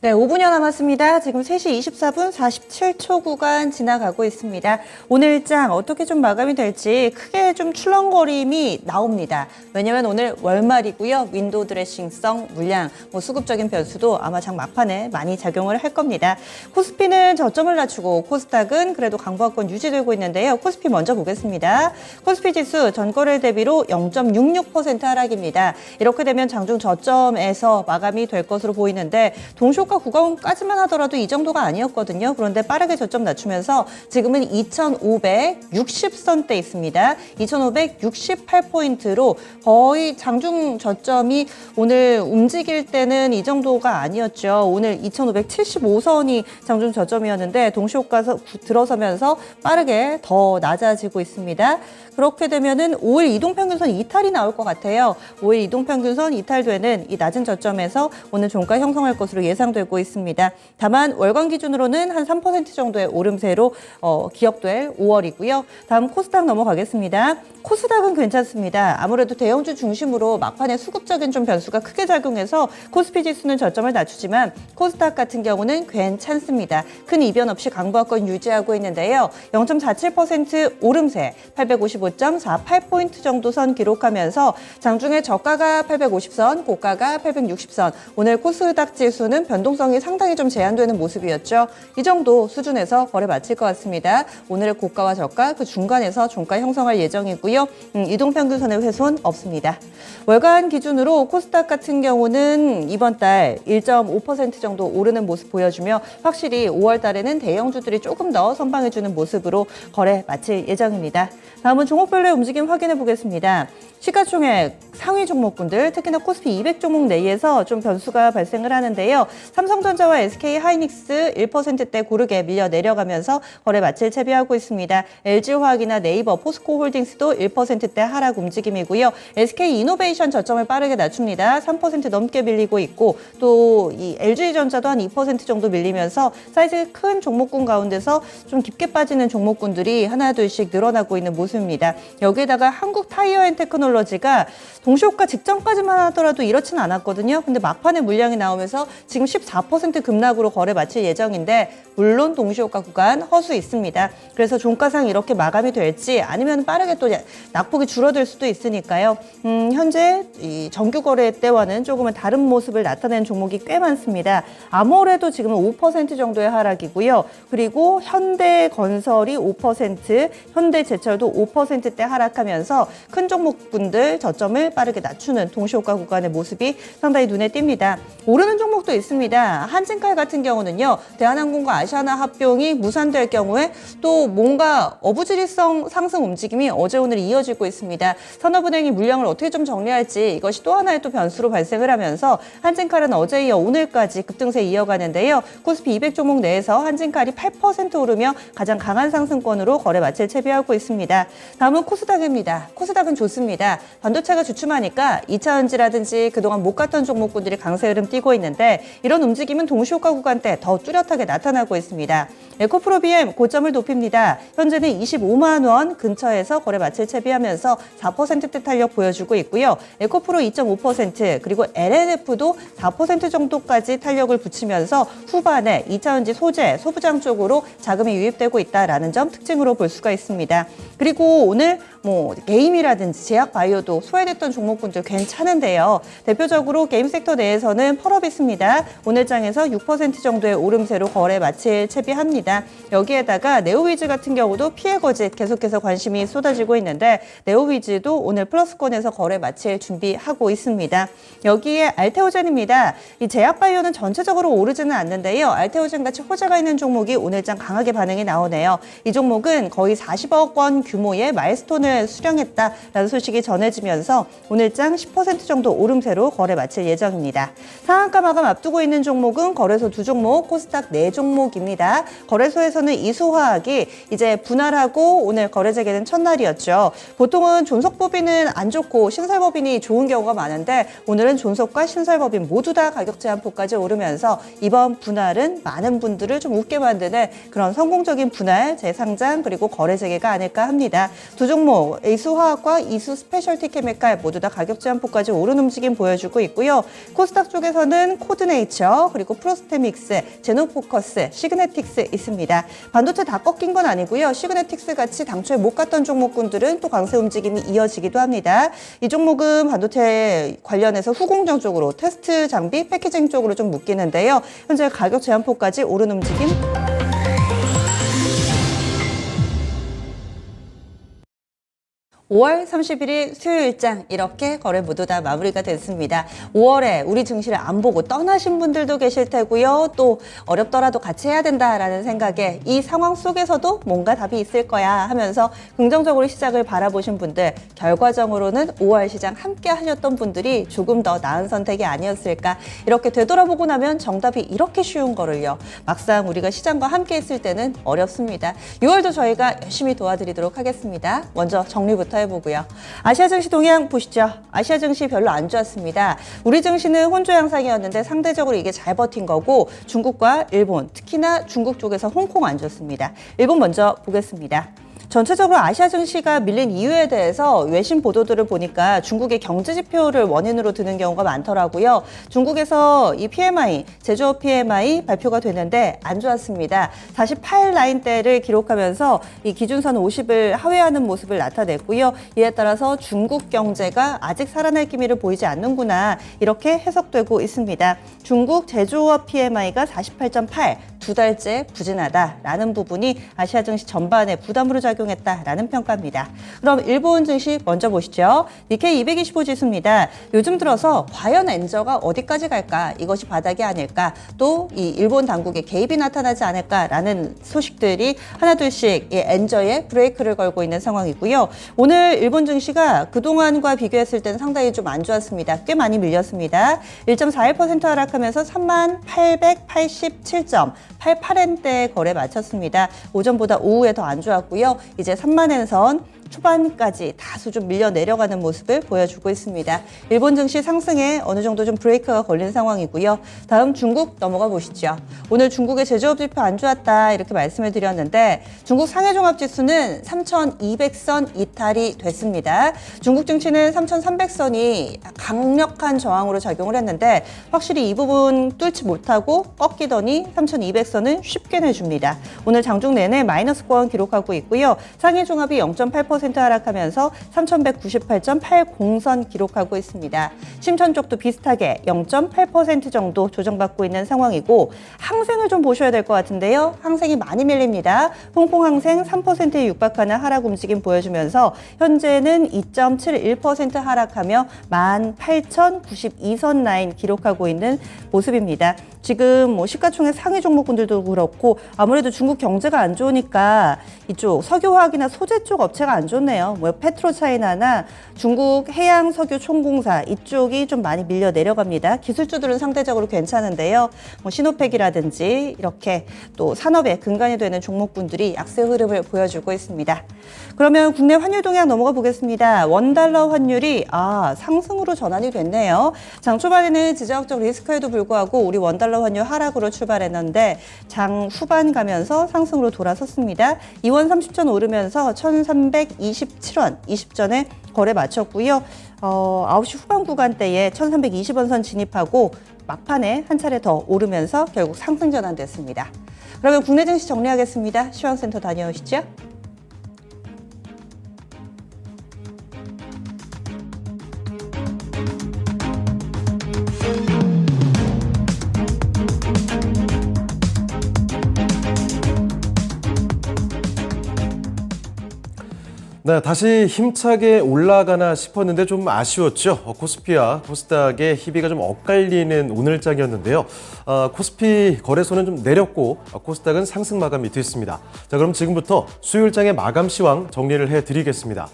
네, 5분여 남았습니다. 지금 3시 24분 47초 구간 지나가고 있습니다. 오늘 장 어떻게 좀 마감이 될지 크게 좀 출렁거림이 나옵니다. 왜냐면 오늘 월말이고요. 윈도우 드레싱성, 물량, 수급적인 변수도 아마 장 막판에 많이 작용을 할 겁니다. 코스피는 저점을 낮추고 코스닥은 그래도 강보합권 유지되고 있는데요. 코스피 먼저 보겠습니다. 코스피 지수 전거래 대비로 0.66% 하락입니다. 이렇게 되면 장중 저점에서 마감이 될 것으로 보이는데 동시효과 구간까지만 하더라도 이 정도가 아니었거든요. 그런데 빠르게 저점 낮추면서 지금은 2,560선대 있습니다. 2,568포인트로 거의 장중 저점이 오늘 움직일 때는 이 정도가 아니었죠. 오늘 2,575선이 장중 저점이었는데 동시효과 들어서면서 빠르게 더 낮아지고 있습니다. 그렇게 되면은 5일 이동평균선 이탈이 나올 것 같아요. 5일 이동평균선 이탈되는 이 낮은 저점에서 오늘 종가 형성할 것으로 예상되고 있습니다. 다만 월간 기준으로는 한 3% 정도의 오름세로 기억될 5월이고요. 다음 코스닥 넘어가겠습니다. 코스닥은 괜찮습니다. 아무래도 대형주 중심으로 막판에 수급적인 좀 변수가 크게 작용해서 코스피 지수는 저점을 낮추지만 코스닥 같은 경우는 괜찮습니다. 큰 이변 없이 강보합권 유지하고 있는데요. 0.47% 오름세 855.48포인트 정도 선 기록하면서 장중에 저가가 850선, 고가가 860선. 오늘 코스닥 지수는 변동성이 상당히 좀 제한되는 모습이었죠. 이 정도 수준에서 거래 마칠 것 같습니다. 오늘의 고가와 저가 그 중간에서 종가 형성할 예정이고요. 이동평균선의 훼손 없습니다. 월간 기준으로 코스닥 같은 경우는 이번 달 1.5% 정도 오르는 모습 보여주며 확실히 5월 달에는 대형주들이 조금 더 선방해주는 모습으로 거래 마칠 예정입니다. 다음은 종목별로의 움직임 확인해 보겠습니다. 시가총액 상위 종목군들, 특히나 코스피 200 종목 내에서 좀 변수가 발생을 하는데요. 삼성전자와 SK하이닉스 1%대 고르게 밀려 내려가면서 거래 마칠 채비하고 있습니다. LG화학이나 네이버, 포스코홀딩스도 1%대 하락 움직임이고요. SK이노베이션 저점을 빠르게 낮춥니다. 3% 넘게 밀리고 있고 또 이 LG전자도 한 2% 정도 밀리면서 사이즈 큰 종목군 가운데서 좀 깊게 빠지는 종목군들이 하나 둘씩 늘어나고 있는 모습입니다. 여기에다가 한국타이어앤테크놀로지가 동시효과 직전까지만 하더라도 이렇지는 않았거든요. 근데 막판에 물량이 나오면서 지금 14% 급락으로 거래 마칠 예정인데 물론 동시효과 구간 허수 있습니다. 그래서 종가상 이렇게 마감이 될지 아니면 빠르게 또 낙폭이 줄어들 수도 있으니까요. 현재 이 정규 거래 때와는 조금은 다른 모습을 나타내는 종목이 꽤 많습니다. 아모레도 지금은 5% 정도의 하락이고요. 그리고 현대건설이 5%, 현대제철도 5%대 하락하면서 큰 종목군들 저점을 빠르게 낮추는 동시효과 구간의 모습이 상당히 눈에 띕니다. 오르는 종목도 있습니다. 한진칼 같은 경우는요. 대한항공과 아시아나 합병이 무산될 경우에 또 뭔가 어부지리성 상승 움직임이 어제 오늘 이어지고 있습니다. 산업은행이 물량을 어떻게 좀 정리할지 이것이 또 하나의 또 변수로 발생을 하면서 한진칼은 어제 이어 오늘까지 급등세 이어가는데요. 코스피 200 종목 내에서 한진칼이 8% 오르며 가장 강한 상승권으로 거래 마칠 채비하고 있습니다. 다음은 코스닥입니다. 코스닥은 좋습니다. 반도체가 주춤하니까 2차전지라든지 그동안 못 갔던 종목군들이 강세 흐름 띄고 있는데 이런 움직임은 동시효과 구간대 더 뚜렷하게 나타나고 있습니다. 에코프로비엠 고점을 높입니다. 현재는 25만 원 근처에서 거래 마칠 채비하면서 4%대 탄력 보여주고 있고요. 에코프로 2.5% 그리고 LNF도 4% 정도까지 탄력을 붙이면서 후반에 2차전지 소재, 소부장 쪽으로 자금이 유입되고 있다라는 점 특징으로 볼 수가 있습니다. 그리고 오늘 게임이라든지 제약바이오도 소외됐던 종목군들 괜찮은데요. 대표적으로 게임 섹터 내에서는 펄업이 있습니다. 오늘 장에서 6% 정도의 오름세로 거래 마칠 채비합니다. 여기에다가 네오위즈 같은 경우도 피해 거짓 계속해서 관심이 쏟아지고 있는데 네오위즈도 오늘 플러스권에서 거래 마칠 준비하고 있습니다. 여기에 알테오젠입니다. 이 제약바이오는 전체적으로 오르지는 않는데요. 알테오젠 같이 호재가 있는 종목이 오늘 장 강하게 반응이 나오네요. 이 종목은 거의 40억 원 규모의 마일스톤을 수령했다라는 소식이 전해지면서 오늘 장 10% 정도 오름세로 거래 마칠 예정입니다. 상한가 마감 앞두고 있는 종목은 거래소 2종목, 코스닥 4종목입니다. 거래소에서는 이수화학이 이제 분할하고 오늘 거래 재개는 첫날이었죠. 보통은 존속법인은 안 좋고 신설법인이 좋은 경우가 많은데 오늘은 존속과 신설법인 모두 다 가격 제한폭까지 오르면서 이번 분할은 많은 분들을 좀 웃게 만드는 그런 성공적인 분할, 재상장 그리고 거래 재개가 아닐까 합니다. 두 종목 종목 에이스화학과 이수스페셜티 케미칼 모두 다 가격 제한폭까지 오른 움직임 보여주고 있고요. 코스닥 쪽에서는 코드네이처, 그리고 프로스테믹스, 제노포커스, 시그네틱스 있습니다. 반도체 다 꺾인 건 아니고요. 시그네틱스 같이 당초에 못 갔던 종목군들은 또 강세 움직임이 이어지기도 합니다. 이 종목은 반도체 관련해서 후공정 쪽으로 테스트 장비, 패키징 쪽으로 좀 묶이는데요. 현재 가격 제한폭까지 오른 움직임. 5월 31일 수요일장 이렇게 거래 모두 다 마무리가 됐습니다. 5월에 우리 증시를 안 보고 떠나신 분들도 계실 테고요. 또 어렵더라도 같이 해야 된다라는 생각에 이 상황 속에서도 뭔가 답이 있을 거야 하면서 긍정적으로 시작을 바라보신 분들, 결과적으로는 5월 시장 함께 하셨던 분들이 조금 더 나은 선택이 아니었을까. 이렇게 되돌아보고 나면 정답이 이렇게 쉬운 거를요. 막상 우리가 시장과 함께 했을 때는 어렵습니다. 6월도 저희가 열심히 도와드리도록 하겠습니다. 먼저 정리부터 해보고요. 아시아 증시 동향 보시죠. 아시아 증시 별로 안 좋았습니다. 우리 증시는 혼조 양상이었는데 상대적으로 이게 잘 버틴 거고, 중국과 일본, 특히나 중국 쪽에서 홍콩 안 좋습니다. 일본 먼저 보겠습니다. 전체적으로 아시아 증시가 밀린 이유에 대해서 외신 보도들을 보니까 중국의 경제 지표를 원인으로 드는 경우가 많더라고요. 중국에서 이 PMI, 제조업 PMI 발표가 되는데 안 좋았습니다. 48 라인대를 기록하면서 이 기준선 50을 하회하는 모습을 나타냈고요. 이에 따라서 중국 경제가 아직 살아날 기미를 보이지 않는구나, 이렇게 해석되고 있습니다. 중국 제조업 PMI가 48.8, 두 달째 부진하다라는 부분이 아시아 증시 전반에 부담으로 작용했다라는 평가입니다. 그럼 일본 증시 먼저 보시죠. 니케이 225 지수입니다. 요즘 들어서 과연 엔저가 어디까지 갈까? 이것이 바닥이 아닐까? 또 이 일본 당국의 개입이 나타나지 않을까라는 소식들이 하나둘씩 이 엔저에 브레이크를 걸고 있는 상황이고요. 오늘 일본 증시가 그동안과 비교했을 때는 상당히 좀 안 좋았습니다. 꽤 많이 밀렸습니다. 1.41% 하락하면서 3887점. 88엔대 거래 마쳤습니다. 오전보다 오후에 더 안 좋았고요. 이제 3만엔 선 초반까지 다소 좀 밀려 내려가는 모습을 보여주고 있습니다. 일본 증시 상승에 어느 정도 좀 브레이크가 걸린 상황이고요. 다음 중국 넘어가 보시죠. 오늘 중국의 제조업 지표 안 좋았다 이렇게 말씀을 드렸는데, 중국 상해종합지수는 3,200선 이탈이 됐습니다. 중국 증시는 3,300선이 강력한 저항으로 작용을 했는데 확실히 이 부분 뚫지 못하고 꺾이더니 3,200선은 쉽게 내줍니다. 오늘 장중 내내 마이너스권 기록하고 있고요. 상해종합이 0.8% 하락하면서 3,198.80선 기록하고 있습니다. 심천 쪽도 비슷하게 0.8% 정도 조정받고 있는 상황이고, 항생을 좀 보셔야 될 것 같은데요. 항생이 많이 밀립니다. 홍콩 항생 3%에 육박하는 하락 움직임 보여주면서 현재는 2.71% 하락하며 18,092선 라인 기록하고 있는 모습입니다. 지금 뭐 시가총액 상위 종목군들도 그렇고 아무래도 중국 경제가 안 좋으니까 이쪽 석유화학이나 소재 쪽 업체가 안 좋네요. 뭐 페트로차이나나 중국 해양석유총공사 이쪽이 좀 많이 밀려 내려갑니다. 기술주들은 상대적으로 괜찮은데요. 뭐 시노팩이라든지 이렇게 또 산업의 근간이 되는 종목군들이 약세 흐름을 보여주고 있습니다. 그러면 국내 환율 동향 넘어가 보겠습니다. 원달러 환율이 상승으로 전환이 됐네요. 장 초반에는 지정학적 리스크에도 불구하고 우리 원달러 환율 하락으로 출발했는데 장 후반 가면서 상승으로 돌아섰습니다. 2원 30전 오르면서 1327원 20전에 거래 마쳤고요. 9시 후반 구간대에 1320원 선 진입하고 막판에 한 차례 더 오르면서 결국 상승 전환됐습니다. 그러면 국내 증시 정리하겠습니다. 시황센터 다녀오시죠. 네, 다시 힘차게 올라가나 싶었는데 좀 아쉬웠죠. 코스피와 코스닥의 희비가 좀 엇갈리는 오늘장이었는데요. 코스피 거래소는 좀 내렸고 코스닥은 상승 마감이 됐습니다. 자, 그럼 지금부터 수요일장의 마감 시황 정리를 해드리겠습니다.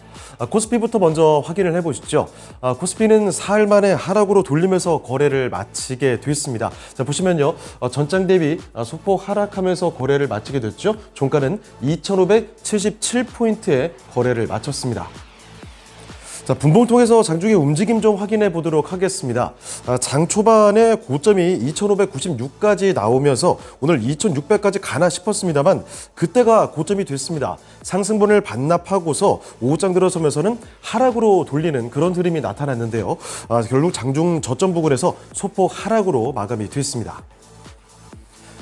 코스피부터 먼저 확인을 해보시죠. 코스피는 사흘 만에 하락으로 돌리면서 거래를 마치게 됐습니다. 자, 보시면요. 전장 대비 소폭 하락하면서 거래를 마치게 됐죠. 종가는 2,577포인트의 거래를 마쳤습니다. 자, 분봉 통해서 장중의 움직임 좀 확인해 보도록 하겠습니다. 장 초반에 고점이 2,596까지 나오면서 오늘 2,600까지 가나 싶었습니다만 그때가 고점이 됐습니다. 상승분을 반납하고서 오후장 들어서면서는 하락으로 돌리는 그런 흐름이 나타났는데요. 결국 장중 저점 부근에서 소폭 하락으로 마감이 됐습니다.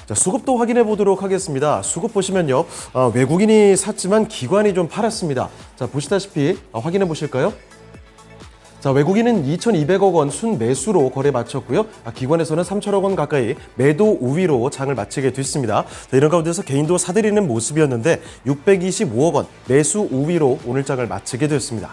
자, 수급도 확인해 보도록 하겠습니다. 수급 보시면요. 외국인이 샀지만 기관이 좀 팔았습니다. 자, 보시다시피 확인해 보실까요? 자, 외국인은 2,200억 원 순매수로 거래 마쳤고요. 기관에서는 3천억 원 가까이 매도 우위로 장을 마치게 됐습니다. 자, 이런 가운데서 개인도 사들이는 모습이었는데 625억 원 매수 우위로 오늘 장을 마치게 됐습니다.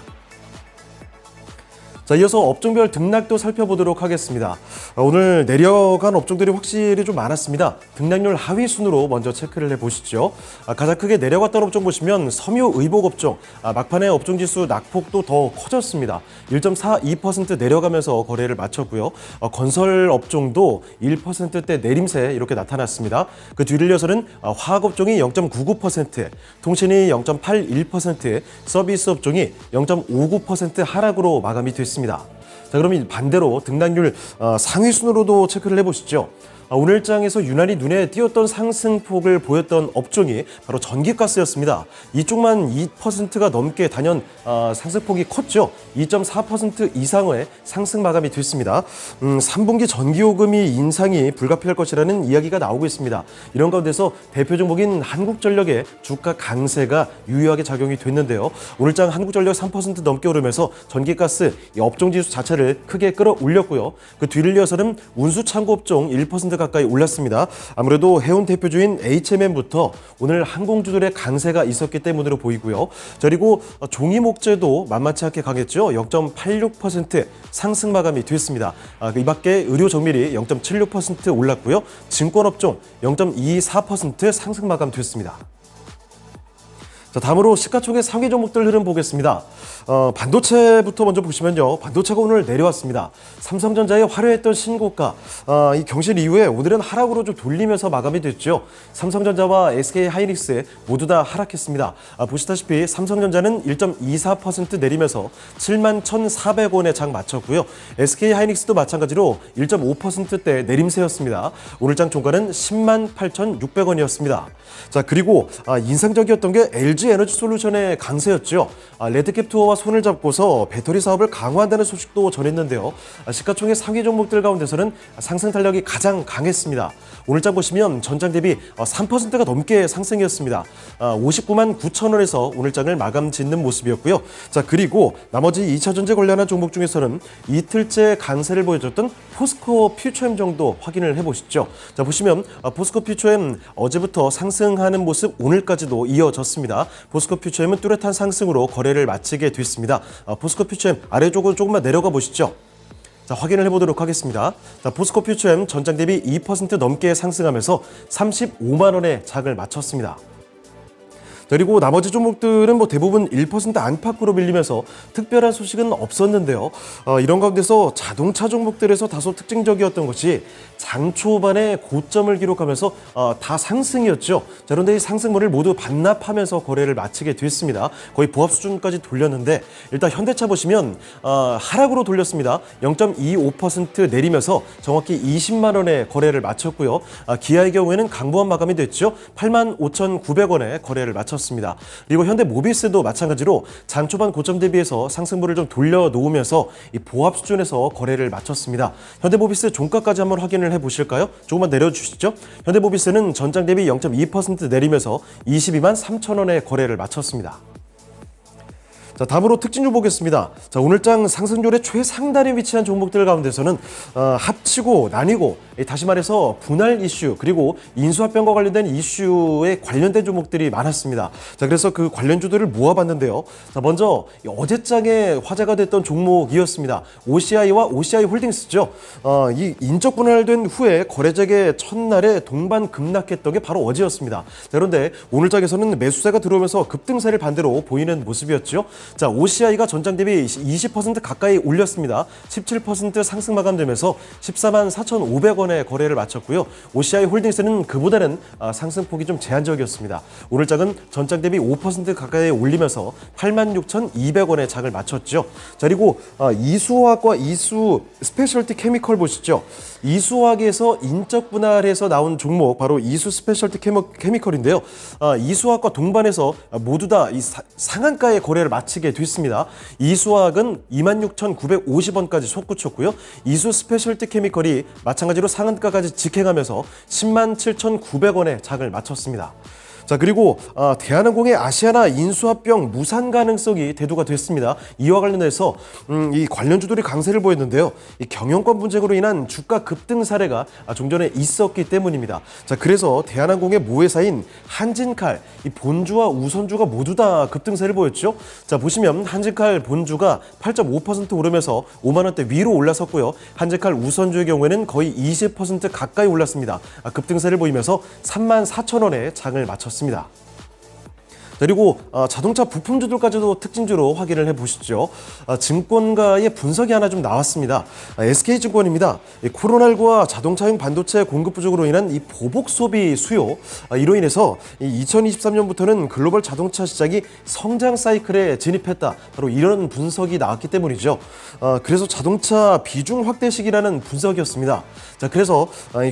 자, 이어서 업종별 등락도 살펴보도록 하겠습니다. 오늘 내려간 업종들이 확실히 좀 많았습니다. 등락률 하위 순으로 먼저 체크를 해보시죠. 가장 크게 내려갔던 업종 보시면 섬유의복 업종, 막판에 업종지수 낙폭도 더 커졌습니다. 1.42% 내려가면서 거래를 마쳤고요. 건설 업종도 1%대 내림세 이렇게 나타났습니다. 그 뒤를 이어서는 화학 업종이 0.99%, 통신이 0.81%, 서비스 업종이 0.59% 하락으로 마감이 됐습니다. 자, 그럼 반대로 등락률 상위 순으로도 체크를 해보시죠. 오늘 장에서 유난히 눈에 띄었던 상승폭을 보였던 업종이 바로 전기가스였습니다. 이쪽만 2%가 넘게 단연 상승폭이 컸죠. 2.4% 이상의 상승 마감이 됐습니다. 3분기 전기요금이 인상이 불가피할 것이라는 이야기가 나오고 있습니다. 이런 가운데서 대표 종목인 한국전력의 주가 강세가 유효하게 작용이 됐는데요. 오늘 장 한국전력 3% 넘게 오르면서 전기가스 업종지수 자체를 크게 끌어올렸고요. 그 뒤를 이어서는 운수창고업종 1% 가까이 올랐습니다. 아무래도 해운 대표주인 HMM부터 오늘 항공주들의 강세가 있었기 때문으로 보이고요. 그리고 종이 목재도 만만치 않게 강했죠. 0.86% 상승 마감이 됐습니다. 이 밖에 의료 정밀이 0.76% 올랐고요. 증권업종 0.24% 상승 마감 됐습니다. 자, 다음으로 시가총액 상위 종목들 흐름 보겠습니다. 반도체부터 먼저 보시면요. 반도체가 오늘 내려왔습니다. 삼성전자의 화려했던 신고가, 이 경실 이후에 오늘은 하락으로 좀 돌리면서 마감이 됐죠. 삼성전자와 SK하이닉스 모두 다 하락했습니다. 보시다시피 삼성전자는 1.24% 내리면서 71,400원에 장 마쳤고요. SK하이닉스도 마찬가지로 1.5%대 내림세였습니다. 오늘 장 종가는 108,600원이었습니다. 자, 그리고 인상적이었던 게 LG에너지솔루션의 강세였죠. 레드캡 투어와 손을 잡고서 배터리 사업을 강화한다는 소식도 전했는데요. 시가총액 상위 종목들 가운데서는 상승 탄력이 가장 강했습니다. 오늘 장 보시면 전장 대비 3%가 넘게 상승이었습니다. 59만 9천 원에서 오늘 장을 마감 짓는 모습이었고요. 자, 그리고 나머지 2차전지 관련한 종목 중에서는 이틀째 강세를 보여줬던 포스코 퓨처엠 정도 확인을 해보시죠. 자, 보시면 포스코 퓨처엠 어제부터 상승하는 모습 오늘까지도 이어졌습니다. 포스코 퓨처엠은 뚜렷한 상승으로 거래를 마치게 됐습니다. 포스코 퓨처엠 아래쪽으로 조금만 내려가 보시죠. 자, 확인을 해보도록 하겠습니다. 자, 포스코 퓨처엠 전장 대비 2% 넘게 상승하면서 35만 원에 장을 마쳤습니다. 그리고 나머지 종목들은 대부분 1% 안팎으로 밀리면서 특별한 소식은 없었는데요. 이런 가운데서 자동차 종목들에서 다소 특징적이었던 것이 장 초반에 고점을 기록하면서 다 상승이었죠. 자, 그런데 이 상승분을 모두 반납하면서 거래를 마치게 됐습니다. 거의 보합 수준까지 돌렸는데 일단 현대차 보시면 하락으로 돌렸습니다. 0.25% 내리면서 정확히 20만 원에 거래를 마쳤고요. 기아의 경우에는 강보합 마감이 됐죠. 85,900원에 거래를 마쳤습니다. 그리고 현대모비스도 마찬가지로 장 초반 고점 대비해서 상승분을 좀 돌려놓으면서 이 보합 수준에서 거래를 마쳤습니다. 현대모비스 종가까지 한번 확인을 해보실까요? 조금만 내려주시죠. 현대모비스는 전장 대비 0.2% 내리면서 22만 3천 원에 거래를 마쳤습니다. 자, 다음으로 특징주 보겠습니다. 자, 오늘 장 상승률의 최상단에 위치한 종목들 가운데서는 합치고 나뉘고 다시 말해서 분할 이슈 그리고 인수합병과 관련된 이슈에 관련된 종목들이 많았습니다. 자, 그래서 그 관련주들을 모아봤는데요. 자, 먼저 어제장에 화제가 됐던 종목이었습니다. OCI와 OCI 홀딩스죠. 이 인적 분할된 후에 거래액의 첫날에 동반 급락했던 게 바로 어제였습니다. 자, 그런데 오늘 장에서는 매수세가 들어오면서 급등세를 반대로 보이는 모습이었죠. 자, OCI가 전장 대비 20% 가까이 올렸습니다. 17% 상승 마감되면서 14만 4,500원에 거래를 마쳤고요. OCI 홀딩스는 그보다는 상승폭이 좀 제한적이었습니다. 오늘 장은 전장 대비 5% 가까이 올리면서 86,200원에 장을 마쳤죠. 자, 그리고 이수화학과 이수 스페셜티 케미컬 보시죠. 이수화학에서 인적 분할해서 나온 종목 바로 이수 스페셜티 케미컬인데요. 이수화학과 동반해서 모두 다 이 상한가의 거래를 마치게 됐습니다. 이수화학은 26,950원까지 솟구쳤고요. 이수 스페셜티 케미컬이 마찬가지로 상한가까지 직행하면서 107,900원에 장을 마쳤습니다. 자, 그리고 대한항공의 아시아나 인수합병 무산 가능성이 대두가 됐습니다. 이와 관련해서 이 관련주들이 강세를 보였는데요. 이 경영권 분쟁으로 인한 주가 급등 사례가 종전에 있었기 때문입니다. 자, 그래서 대한항공의 모회사인 한진칼, 이 본주와 우선주가 모두 다 급등세를 보였죠. 자, 보시면 한진칼 본주가 8.5% 오르면서 5만 원대 위로 올라섰고요. 한진칼 우선주의 경우에는 거의 20% 가까이 올랐습니다. 급등세를 보이면서 34,000원에 장을 마쳤습니다. 그리고 자동차 부품주들까지도 특징주로 확인을 해보시죠. 증권가의 분석이 하나 좀 나왔습니다. SK증권입니다. 코로나19와 자동차용 반도체 공급 부족으로 인한 이 보복 소비 수요, 이로 인해서 2023년부터는 글로벌 자동차 시장이 성장 사이클에 진입했다. 바로 이런 분석이 나왔기 때문이죠. 그래서 자동차 비중 확대 시기라는 분석이었습니다. 자, 그래서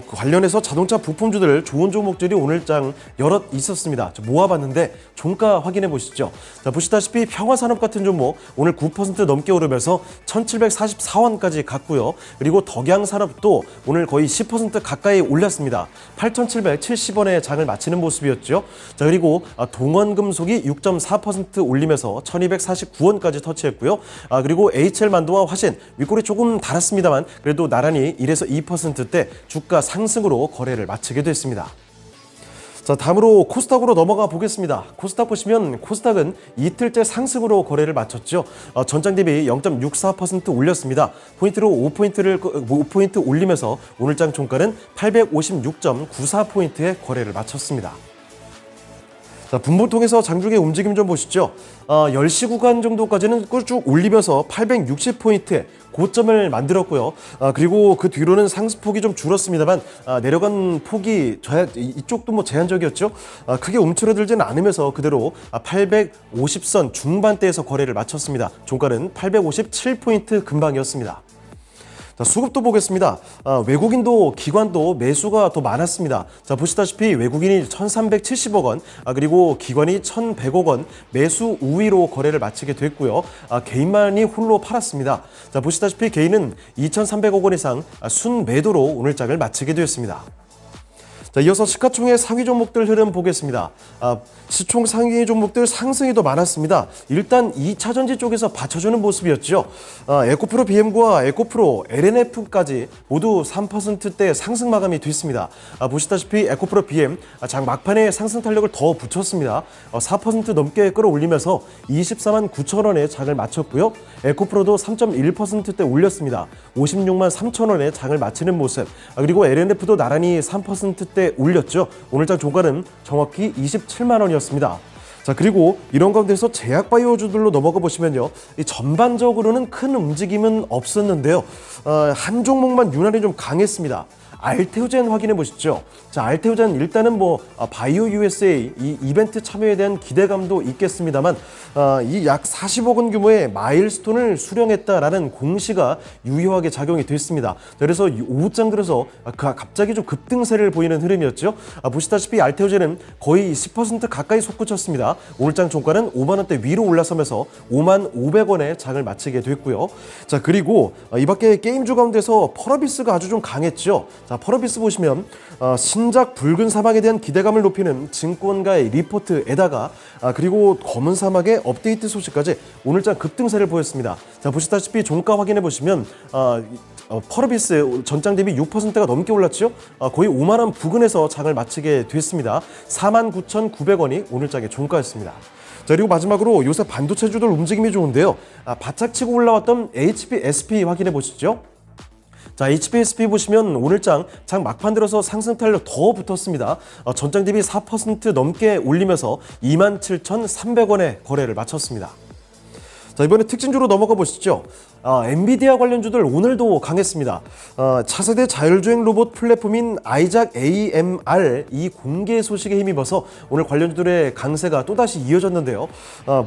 관련해서 자동차 부품주들 좋은 종목들이 오늘 장 여럿 있었습니다. 모아봤는데 종가 확인해 보시죠. 자, 보시다시피 평화산업 같은 종목 오늘 9% 넘게 오르면서 1,744원까지 갔고요. 그리고 덕양산업도 오늘 거의 10% 가까이 올랐습니다. 8,770원에 장을 마치는 모습이었죠. 자, 그리고 동원금속이 6.4% 올리면서 1,249원까지 터치했고요. 그리고 HL만두와 화신 윗골이 조금 달았습니다만 그래도 나란히 1에서 2%대 주가 상승으로 거래를 마치게 됐습니다. 자, 다음으로 코스닥으로 넘어가 보겠습니다. 코스닥 보시면 코스닥은 이틀째 상승으로 거래를 마쳤죠. 전장 대비 0.64% 올렸습니다. 포인트로 5포인트 올리면서 오늘장 종가는 856.94포인트의 거래를 마쳤습니다. 자, 분봉통에서 장중의 움직임 좀 보시죠. 10시 구간 정도까지는 쭉 올리면서 860포인트의 고점을 만들었고요. 그리고 그 뒤로는 상승폭이 좀 줄었습니다만 내려간 폭이 이쪽도 뭐 제한적이었죠. 크게 움츠러들지는 않으면서 그대로 850선 중반대에서 거래를 마쳤습니다. 종가는 857포인트 근방이었습니다. 자, 수급도 보겠습니다. 외국인도 기관도 매수가 더 많았습니다. 자, 보시다시피 외국인이 1,370억 원, 그리고 기관이 1,100억 원 매수 우위로 거래를 마치게 됐고요. 개인만이 홀로 팔았습니다. 자, 보시다시피 개인은 2,300억 원 이상 순매도로 오늘 장을 마치게 되었습니다. 자, 이어서 시가총액 상위 종목들 흐름 보겠습니다. 시총 상위 종목들 상승이 더 많았습니다. 일단 2차전지 쪽에서 받쳐주는 모습이었죠. 에코프로 BM과 에코프로 LNF까지 모두 3%대 상승 마감이 됐습니다. 보시다시피 에코프로 BM 장 막판에 상승 탄력을 더 붙였습니다. 4% 넘게 끌어올리면서 24만 9천 원에 장을 마쳤고요. 에코프로도 3.1%대 올렸습니다. 56만 3천 원에 장을 마치는 모습. 그리고 LNF도 나란히 3%대 올렸죠. 오늘장 종가는 정확히 27만 원이었습니다. 자, 그리고 이런 가운데서 제약바이오주들로 넘어가 보시면요. 이 전반적으로는 큰 움직임은 없었는데요. 한 종목만 유난히 좀 강했습니다. 알테오젠 확인해 보시죠. 자, 알테오젠 일단은 바이오 USA 이 이벤트 참여에 대한 기대감도 있겠습니다만 이 약 40억 원 규모의 마일스톤을 수령했다라는 공시가 유효하게 작용이 됐습니다. 그래서 오후장 들어서 갑자기 좀 급등세를 보이는 흐름이었죠. 보시다시피 알테오젠은 거의 10% 가까이 솟구쳤습니다. 오늘장 종가는 5만 원대 위로 올라서면서 5만 500원에 장을 마치게 됐고요. 자, 그리고 이 밖에 게임주 가운데서 펄어비스가 아주 좀 강했죠. 자, 펄어비스 보시면 신작 붉은 사막에 대한 기대감을 높이는 증권가의 리포트에다가 그리고 검은 사막의 업데이트 소식까지 오늘장 급등세를 보였습니다. 자, 보시다시피 종가 확인해 보시면 펄어비스 전장 대비 6%가 넘게 올랐죠. 거의 5만 원 부근에서 장을 마치게 됐습니다. 49,900원이 오늘장의 종가였습니다. 자, 그리고 마지막으로 요새 반도체주들 움직임이 좋은데요. 바짝 치고 올라왔던 HPSP 확인해 보시죠. 자, HPSP 보시면 오늘장 장 막판 들어서 상승 탄력 더 붙었습니다. 전장 대비 4% 넘게 올리면서 27,300원에 거래를 마쳤습니다. 자, 이번에 특징주로 넘어가 보시죠. 엔비디아 관련주들 오늘도 강했습니다. 차세대 자율주행 로봇 플랫폼인 아이작 AMR 이 공개 소식에 힘입어서 오늘 관련주들의 강세가 또다시 이어졌는데요.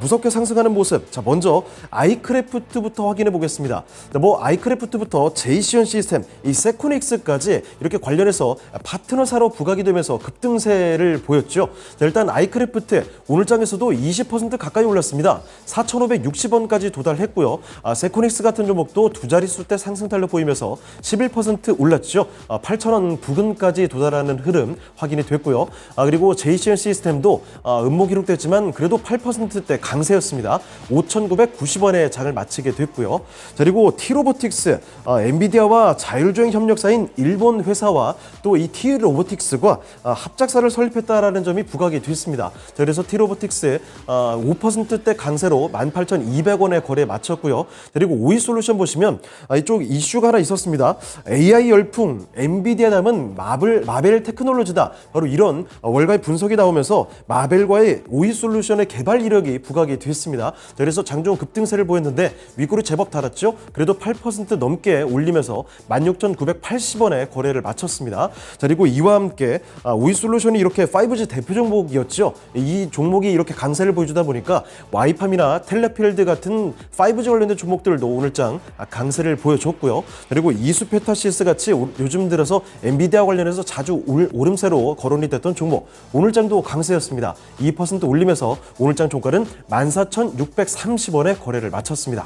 무섭게 상승하는 모습. 자, 먼저 아이크래프트부터 확인해 보겠습니다. 자, 아이크래프트부터 제이시언 시스템, 이 세코닉스까지 이렇게 관련해서 파트너사로 부각이 되면서 급등세를 보였죠. 자, 일단 아이크래프트 오늘장에서도 20% 가까이 올랐습니다. 4,560원까지 도달했고요. 세코닉스 같은 종목도 두 자릿수대 상승 탄력 보이면서 11% 올랐죠. 8,000원 부근까지 도달하는 흐름 확인이 됐고요. 그리고 제이시언 시스템도 음모 기록됐지만 그래도 8%대 강세였습니다. 5,990원에 장을 마치게 됐고요. 자, 그리고 T-로보틱스, 엔비디아와 자율주행 협력사인 일본 회사와 또 이 T-로보틱스가 합작사를 설립했다라는 점이 부각이 됐습니다. 자, 그래서 T-로보틱스 5%대 강세로 18,200원에 거래에 마쳤고요. 그리고 오이솔루션 보시면 이쪽 이슈가 하나 있었습니다. AI 열풍, 엔비디아 닮은 마벨 테크놀로지다. 바로 이런 월가의 분석이 나오면서 마벨과의 오이솔루션의 개발 이력이 부각이 됐습니다. 자, 그래서 장중 급등세를 보였는데 윗골이 제법 달았죠. 그래도 8% 넘게 올리면서 16,980원에 거래를 마쳤습니다. 자, 그리고 이와 함께 오이솔루션이 이렇게 5G 대표 종목이었죠. 이 종목이 이렇게 강세를 보여주다 보니까 와이팜이나 텔레필드 같은 5G 관련된 종목들도 오늘장 강세를 보여줬고요. 그리고 이수페타시스 같이 요즘 들어서 엔비디아 관련해서 자주 오름세로 거론이 됐던 종목 오늘장도 강세였습니다. 2% 올리면서 오늘장 종가는 14,630원에 거래를 마쳤습니다.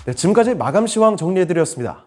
네, 지금까지 마감 시황 정리해드렸습니다.